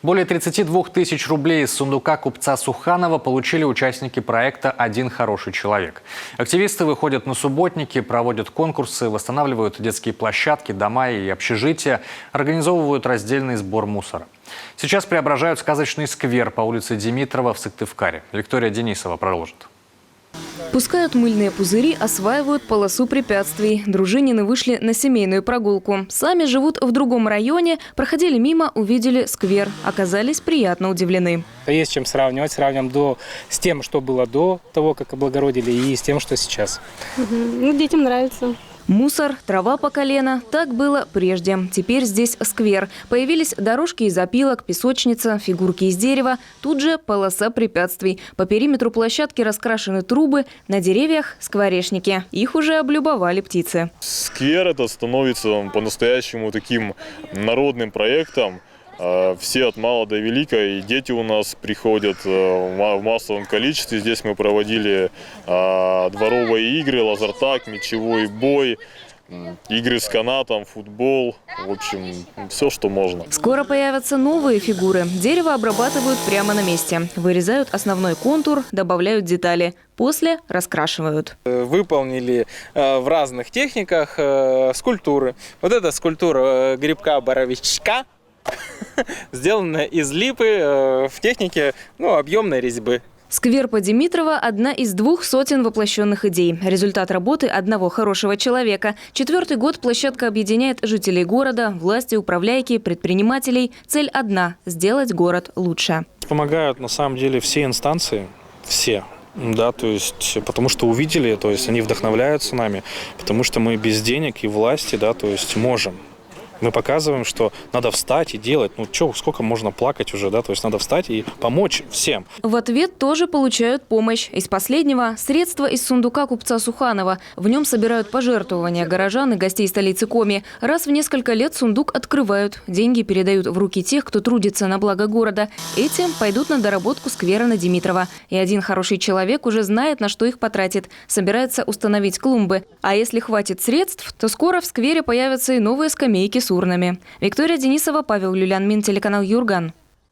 Более 32 тысяч рублей из сундука купца Суханова получили участники проекта «Один хороший человек». Активисты выходят на субботники, проводят конкурсы, восстанавливают детские площадки, дома и общежития, организовывают раздельный сбор мусора. Сейчас преображают сказочный сквер по улице Димитрова в Сыктывкаре. Виктория Денисова продолжит. Пускают мыльные пузыри, осваивают полосу препятствий. Дружинины вышли на семейную прогулку. Сами живут в другом районе, проходили мимо, увидели сквер. Оказались приятно удивлены. Есть чем сравнивать. Сравниваем с тем, что было до того, как облагородили, и с тем, что сейчас. Ну, детям нравится. Мусор, трава по колено. Так было прежде. Теперь здесь сквер. Появились дорожки из опилок, песочница, фигурки из дерева. Тут же полоса препятствий. По периметру площадки раскрашены трубы. На деревьях скворечники. Их уже облюбовали птицы. Сквер это становится по-настоящему таким народным проектом. Все от мала до велика, и дети у нас приходят в массовом количестве. Здесь мы проводили дворовые игры, лазертаг, мячевой бой, игры с канатом, футбол, в общем, все, что можно. Скоро появятся новые фигуры. Дерево обрабатывают прямо на месте. Вырезают основной контур, добавляют детали. После раскрашивают. Выполнили в разных техниках скульптуры. Вот эта скульптура грибка-боровичка сделана из липы в технике объемной резьбы. Сквер по Димитрова – одна из 200 воплощенных идей. Результат работы одного хорошего человека. 4-й год площадка объединяет жителей города, власти, управляйки, предпринимателей. Цель одна – сделать город лучше. Помогают на самом деле все инстанции, все. Да, то есть, потому что увидели, то есть они вдохновляются нами, потому что мы без денег и власти, да, то есть можем. Мы показываем, что надо встать и делать. Сколько можно плакать уже, да? То есть надо встать и помочь всем. В ответ тоже получают помощь. Из последнего – средства из сундука купца Суханова. В нем собирают пожертвования горожан и гостей столицы Коми. Раз в несколько лет сундук открывают. Деньги передают в руки тех, кто трудится на благо города. Эти пойдут на доработку сквера на Димитрова. И один хороший человек уже знает, на что их потратит. Собирается установить клумбы. А если хватит средств, то скоро в сквере появятся и новые скамейки с урнами. Виктория Денисова, Павел Люлянмин, телеканал Юрган.